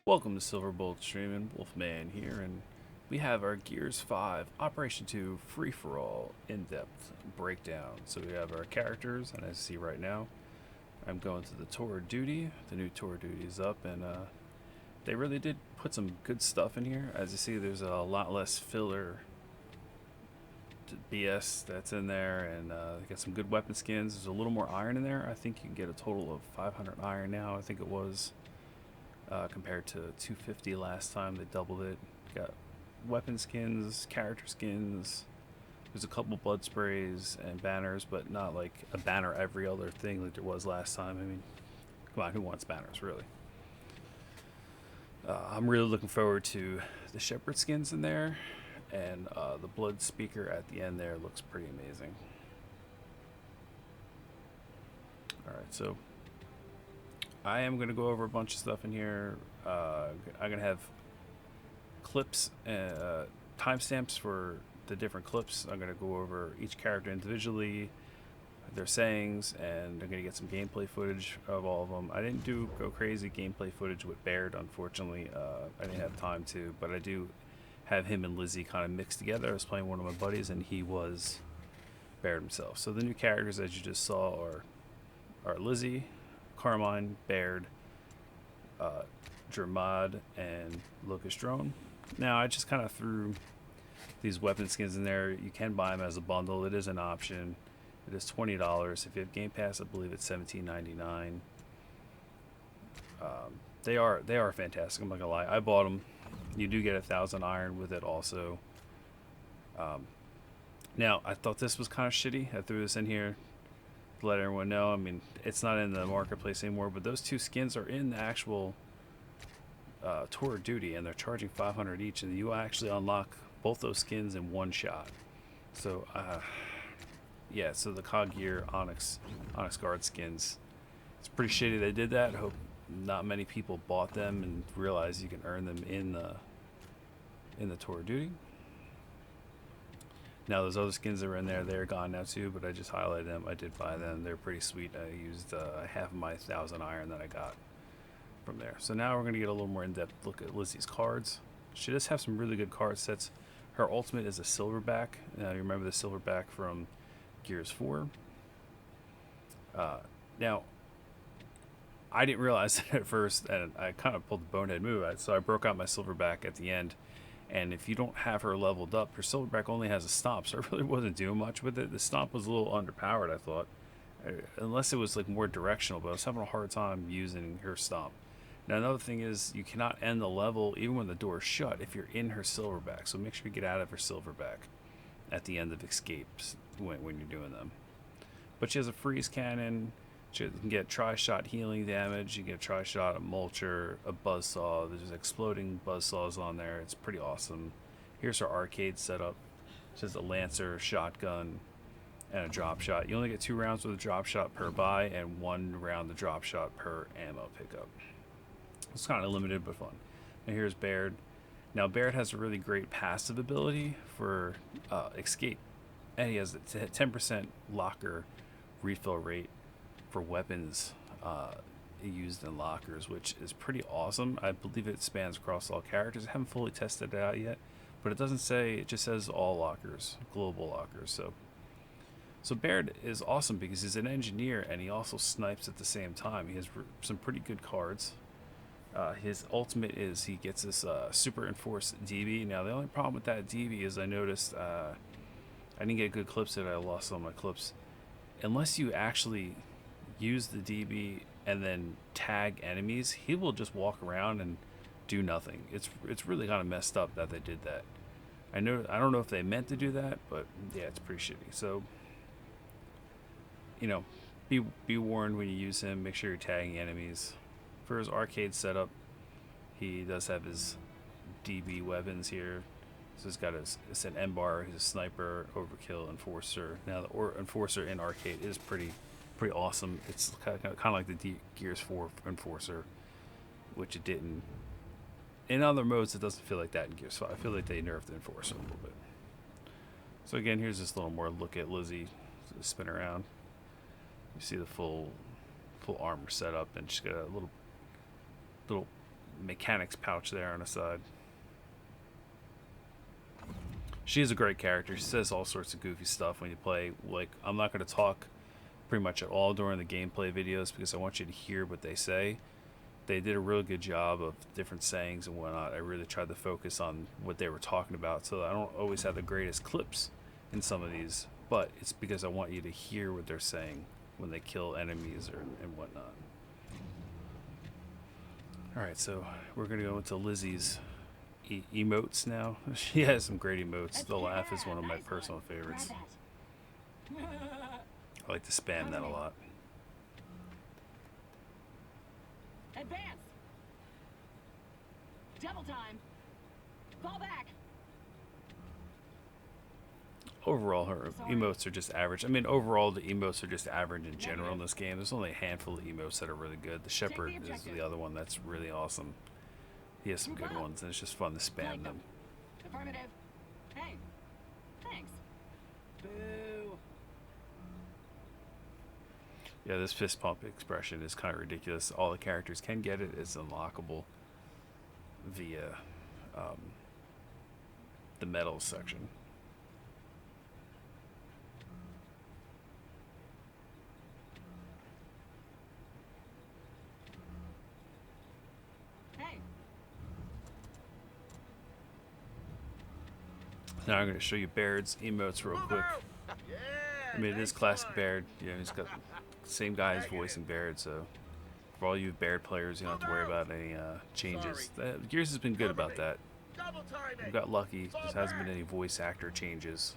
Welcome to Silverbolt Streaming, Wolfman here, and we have our Gears 5 Operation 2 free-for-all in-depth breakdown. So we have our characters, and as you see right now, I'm going to the tour of duty. The new tour of duty is up, and they really did put some good stuff in here. As you see, there's a lot less filler BS that's in there, and got some good weapon skins. There's a little more iron in there. I think you can get a total of 500 iron now. I think it was compared to 250 last time. They doubled it. Got weapon skins, character skins. There's a couple blood sprays and banners, but not like a banner every other thing like there was last time. I mean, come on, who wants banners, really? I'm really looking forward to the shepherd skins in there, and the blood speaker at the end there looks pretty amazing. Alright, so I am going to go over a bunch of stuff in here. I'm going to have clips, timestamps for the different clips. I'm going to go over each character individually, their sayings, and I'm going to get some gameplay footage of all of them. I didn't go crazy gameplay footage with Baird, unfortunately. I didn't have time to, but I do have him and Lizzy kind of mixed together. I was playing one of my buddies, and he was Baird himself. So the new characters, as you just saw, are Lizzy, Carmine, Baird, Jermad, and Locust Drone. Now, I just kind of threw these weapon skins in there. You can buy them as a bundle. It is an option. It is $20. If you have Game Pass, I believe it's $17.99. They are fantastic. I'm not gonna lie. I bought them. You do get 1,000 iron with it also. Now, I thought this was kind of shitty. I threw this in here to let everyone know. I mean, it's not in the marketplace anymore, but those two skins are in the actual tour of duty, and they're charging 500 each, and you actually unlock both those skins in one shot. So yeah, so the COG Gear Onyx Guard skins, it's pretty shitty they did that. I hope not many people bought them and realized you can earn them in the tour of duty. Now those other skins that were in there, they're gone now too, but I just highlighted them. I did buy them. They're pretty sweet. I used half of my 1,000 iron that I got from there. So now we're going to get a little more in-depth look at Lizzy's cards. She does have some really good card sets. Her ultimate is a silverback. Now you remember the silverback from Gears 4. Now, I didn't realize it at first, and I kind of pulled the bonehead move. So I broke out my silverback at the end. And if you don't have her leveled up, her silverback only has a stomp, so I really wasn't doing much with it. The stomp was a little underpowered, I thought, unless it was like more directional, but I was having a hard time using her stomp. Now another thing is you cannot end the level even when the door is shut if you're in her silverback, so make sure you get out of her silverback at the end of escapes when you're doing them. But she has a freeze cannon. You can get tri-shot healing damage. You get a tri-shot, a mulcher, a buzzsaw. There's exploding buzzsaws on there. It's pretty awesome. Here's her arcade setup. She has a lancer, shotgun, and a drop shot. You only get 2 rounds with a drop shot per buy and 1 round the drop shot per ammo pickup. It's kind of limited but fun. And here's Baird. Now Baird has a really great passive ability for escape, and he has a 10% locker refill rate for weapons used in lockers, which is pretty awesome. I believe it spans across all characters. I haven't fully tested it out yet, but it doesn't say, it just says all lockers, global lockers. So Baird is awesome because he's an engineer and he also snipes at the same time. He has some pretty good cards. His ultimate is he gets this super enforced DB. Now the only problem with that DB is I noticed I didn't get good clips that I lost all my clips. Unless you actually use the DB and then tag enemies, he will just walk around and do nothing. It's really kind of messed up that they did that. I don't know if they meant to do that, but yeah, it's pretty shitty. So, you know, be warned when you use him. Make sure you're tagging enemies. For his arcade setup, he does have his DB weapons here. So it's an M-bar, he's a sniper, overkill, enforcer. Now the enforcer in arcade is pretty awesome. It's kind of like the Gears 4 enforcer, which it didn't. In other modes, it doesn't feel like that in Gears 5. I feel like they nerfed the enforcer a little bit. So again, here's this little more look at Lizzy. So spin around. You see the full armor setup, and she's got a little mechanics pouch there on the side. She's a great character. She says all sorts of goofy stuff when you play. Like, I'm not going to talk pretty much at all during the gameplay videos because I want you to hear what they say. They did a really good job of different sayings and whatnot. I really tried to focus on what they were talking about, so I don't always have the greatest clips in some of these, but it's because I want you to hear what they're saying when they kill enemies and whatnot. Alright, so we're going to go into Lizzy's emotes now. She has some great emotes. The laugh is one of my personal favorites. I like to spam that a lot. Advance! Double time! Fall back! Overall, her emotes are just average. I mean, overall, the emotes are just average in general in this game. There's only a handful of emotes that are really good. The Shepherd is the other one that's really awesome. He has some good ones, and it's just fun to spam them. Affirmative. Hey, thanks. Boo. Yeah, this fist pump expression is kind of ridiculous. All the characters can get it. It's unlockable via the medals section. Hey. Now I'm going to show you Baird's emotes real quick. I mean, it is classic Baird. You know, he's got the same guy's voicing Baird, so for all you Baird players, you don't have to worry about any changes. Gears has been good about that. We got lucky. There hasn't been any voice actor changes.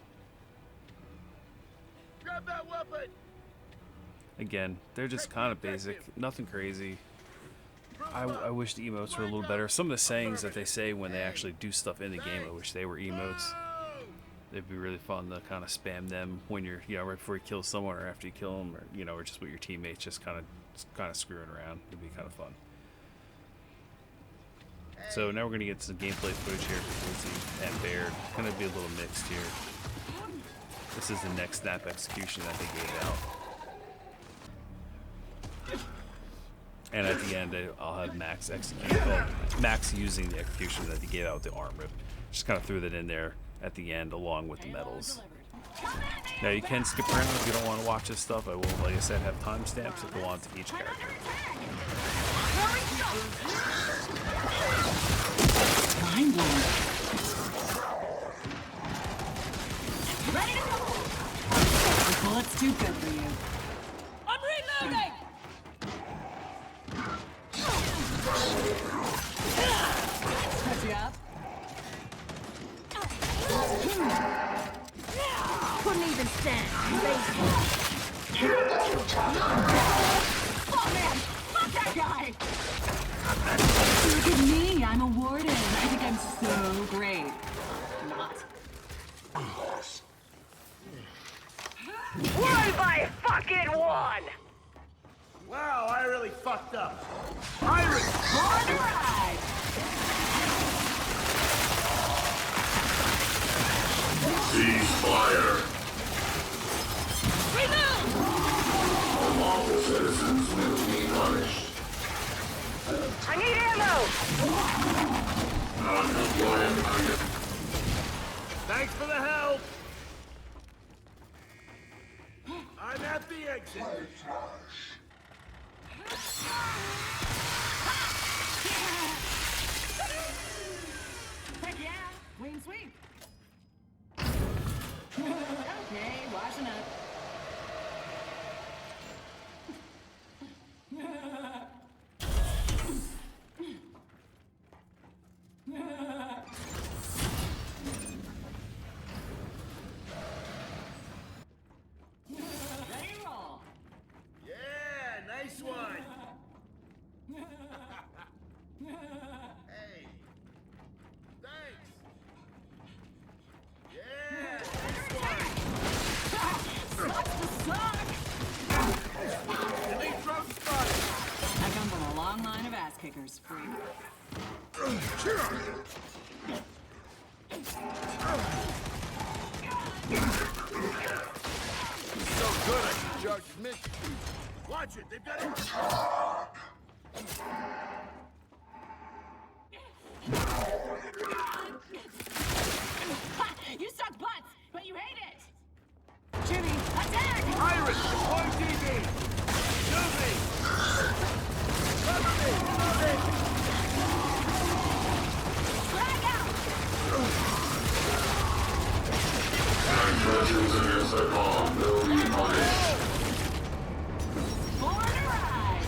Grab that weapon. Again, they're just kind of basic, nothing crazy. I wish the emotes were a little better. Some of the sayings that they say when they actually do stuff in the game, I wish they were emotes. It'd be really fun to kind of spam them when you're, you know, right before you kill someone or after you kill them, or you know, or just with your teammates, just kind of screwing around. It'd be kind of fun. So now we're gonna get some gameplay footage here for Lizzy and Baird. It's gonna be a little mixed here. This is the next snap execution that they gave out. And at the end, I'll have Max execute. Well, Max using the execution that they gave out with the arm rip. Just kind of threw that in there at the end, along with the medals. Now you can skip around if you don't want to watch this stuff. I will, like I said, have timestamps that go on to each character. Mind blowing. Ready to go! The bullet's too good for you. I'm reloading! Stretch you up. Couldn't even stand. Oh man! Fuck that guy! Look at me, I'm a warden. I think I'm so great. Not. One by fucking one! Wow, I really fucked up. Iris! On the ride! Ceasefire! Reload! All citizens will be punished. I need ammo! Non-compliant. Thanks for the help. I'm at the exit. Heck yeah! Clean sweep! Okay, washing up. Ready to roll. Yeah, nice one. Hey. Thanks. Yeah, nice one. Sucks to suck! Elite trophy spotted. I come from a long line of ass kickers, freak. So good I can judge mission. Watch it, they've got it. You suck butts, but you hate it! Jimmy, attack! Iris, deploy TV! Move me! Cover me! Move it! Drag out! Transgressions against the bomb will be punished. Born to ride!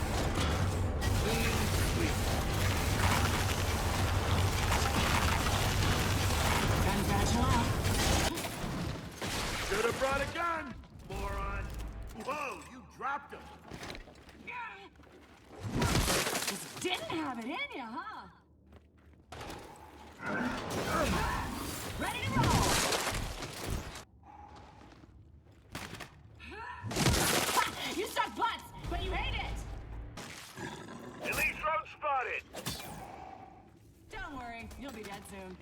Guns got you out. Should have brought a gun, moron! Whoa, you dropped him! Just didn't have it in you, huh? Ready to roll! You suck butts, but you hate it! Elite drone spotted! Don't worry, you'll be dead soon.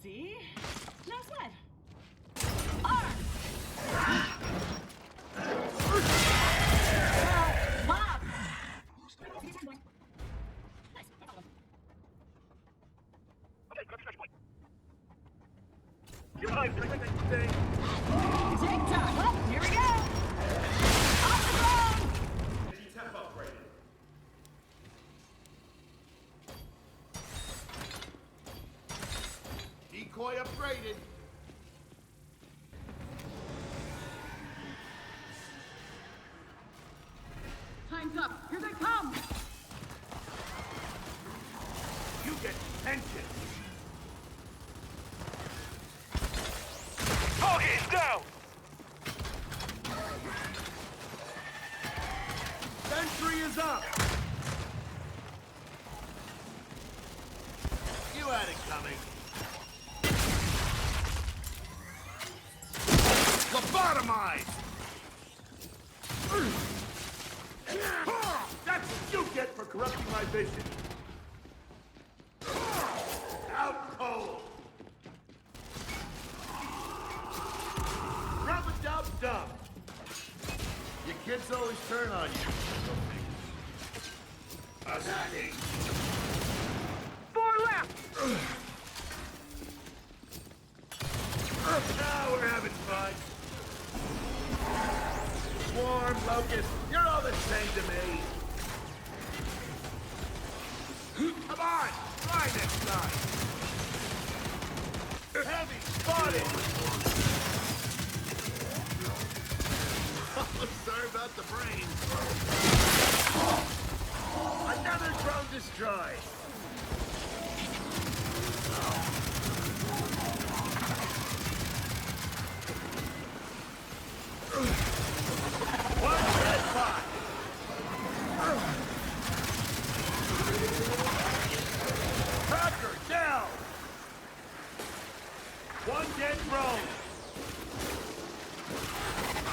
See? No sweat. Arm! Pop! You're right, thing. TikTok! Well, here we go! Off the drone! Tap upgraded. Decoy upgraded. Time's up! Here they come! You get detention. Target is down. Sentry is up. You had it coming. Lobotomized. That's what you get for corrupting my vision. Out cold. Rub-a-dub-dub. Your kids always turn on you. Attacking. 4 left! Now we're having fun. Swarm, Locust, you're all the same to me. Come on, try next time. Heavy, spotted. Sorry about the brain. Another drone destroyed. One dead spot. Tracker down. One dead drone.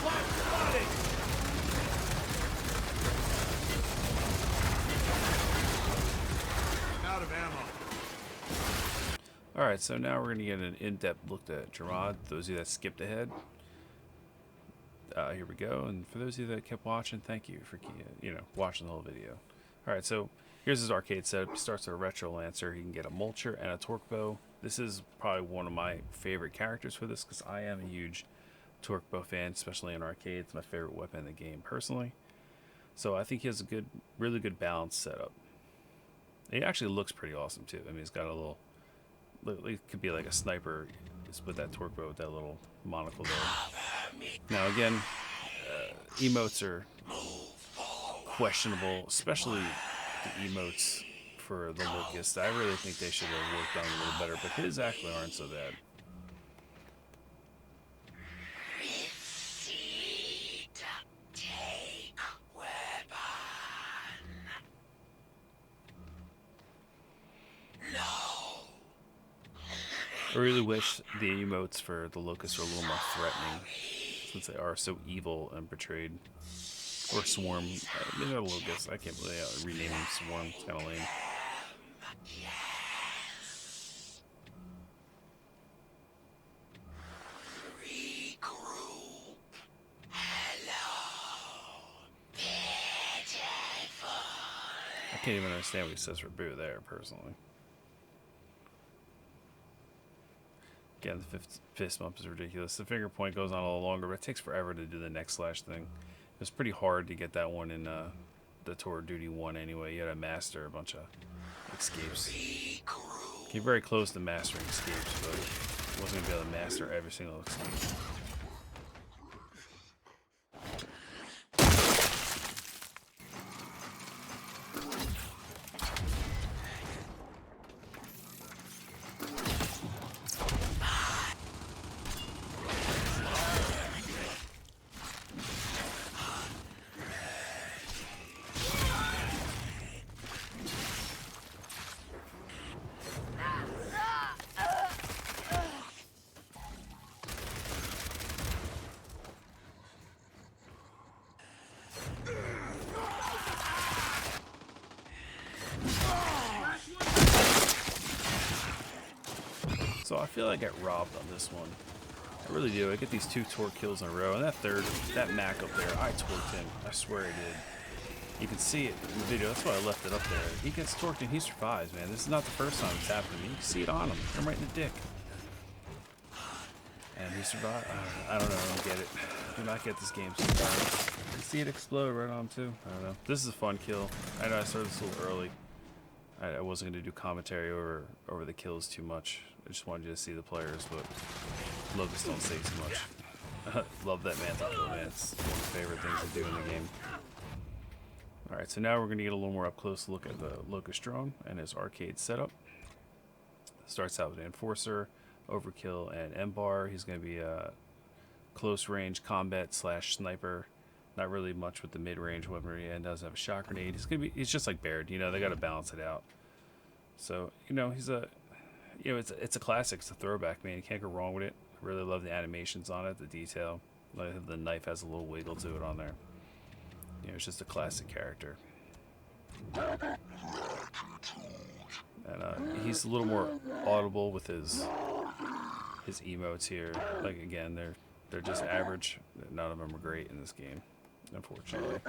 One spotted. Out of ammo. Alright, so now we're going to get an in-depth look at Jermad. Those of you that skipped ahead, here we go. And for those of you that kept watching, thank you for watching the whole video. Alright, so here's his arcade setup. He starts with a retro lancer. He can get a mulcher and a torque bow. This is probably one of my favorite characters for this because I am a huge torque bow fan, especially in arcade. It's my favorite weapon in the game personally. So I think he has a really good balance setup. It actually looks pretty awesome too. I mean, he's got a little, it could be like a sniper just with that torque bow with that little monocle there. Now again, emotes are questionable, especially the emotes for the Locust. I really think they should have worked on a little better, but his actually aren't so bad. I really wish the emotes for the Locust are a little more threatening, since they are so evil and betrayed. Or Swarm. Maybe not a Locust. I can't really rename him Swarm. It's kind of lame. I can't even understand what he says for boo there, personally. Again, the fist bump is ridiculous. The finger point goes on a little longer, but it takes forever to do the neck slash thing. It was pretty hard to get that one in the Tour of Duty 1 anyway. You had to master a bunch of escapes. You're very close to mastering escapes, but I wasn't going to be able to master every single escape. So I feel like I got robbed on this one. I really do. I get these 2 torque kills in a row, and that third, that Mac up there, I torqued him. I swear I did. You can see it in the video. That's why I left it up there. He gets torqued and he survives, man. This is not the first time it's happened to me. You can see it on him. I'm right in the dick. And he survived. I don't know. I don't get it. Do not get this game sometimes. You see it explode right on him, too. I don't know. This is a fun kill. I know I started this a little early. I wasn't going to do commentary over the kills too much. I just wanted you to see the players, but Locust don't say too much. Love that mantle kill, man. It's one of my favorite things to do in the game. Alright, so now we're going to get a little more up close look at the Locust Drone and his arcade setup. Starts out with an Enforcer, Overkill, and M-Bar. He's going to be a close range combat slash sniper. Not really much with the mid-range weaponry, and does have a shot grenade. He's just like Baird, you know, they got to balance it out. So, you know, it's a classic, it's a throwback, man. You can't go wrong with it. I really love the animations on it, the detail. Like the knife has a little wiggle to it on there. You know, it's just a classic character. And he's a little more audible with his emotes here. Like again, they're just average. None of them are great in this game, unfortunately.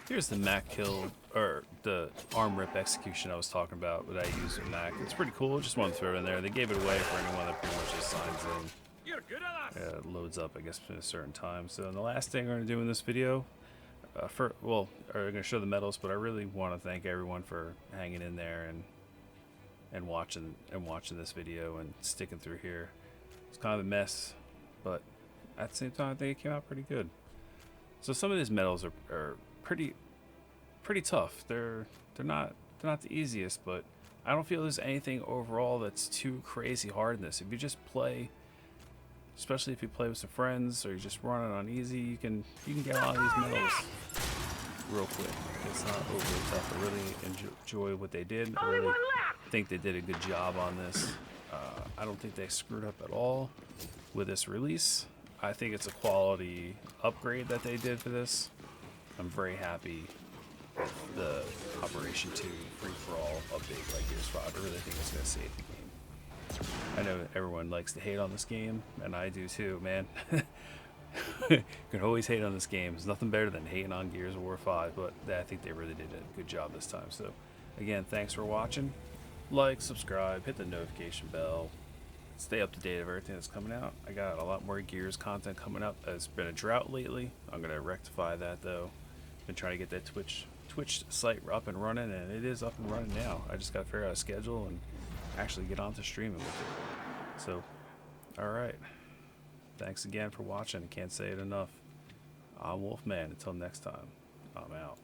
Here's the Mac kill, or the arm rip execution I was talking about that I use with Mac. It's pretty cool. Just wanted to throw it in there. They gave it away for anyone that pretty much just signs in. You're good at us. It loads up, I guess, at a certain time. So the last thing we're going to do in this video, I'm going to show the medals, but I really want to thank everyone for hanging in there and watching this video and sticking through here. It's kind of a mess, but at the same time, I think it came out pretty good. So some of these medals are pretty tough. They're not the easiest, but I don't feel there's anything overall that's too crazy hard in this. If you just play, especially if you play with some friends or you just run it on easy, you can get a lot of these medals real quick. It's not overly tough. I really enjoy what they did. I really think they did a good job on this. I don't think they screwed up at all with this release. I think it's a quality upgrade that they did for this. I'm very happy with the Operation 2 free-for-all update like Gears 5. I really think it's going to save the game. I know everyone likes to hate on this game, and I do too, man. You can always hate on this game. There's nothing better than hating on Gears of War 5, but I think they really did a good job this time. So, again, thanks for watching. Like, subscribe, hit the notification bell. Stay up to date of everything that's coming out. I got a lot more Gears content coming up. It's been a drought lately. I'm going to rectify that, though. Been trying to get that Twitch site up and running, and it is up and running now. I just got to figure out a schedule and actually get on to streaming with it. So, alright. Thanks again for watching. I can't say it enough. I'm Wolfman. Until next time, I'm out.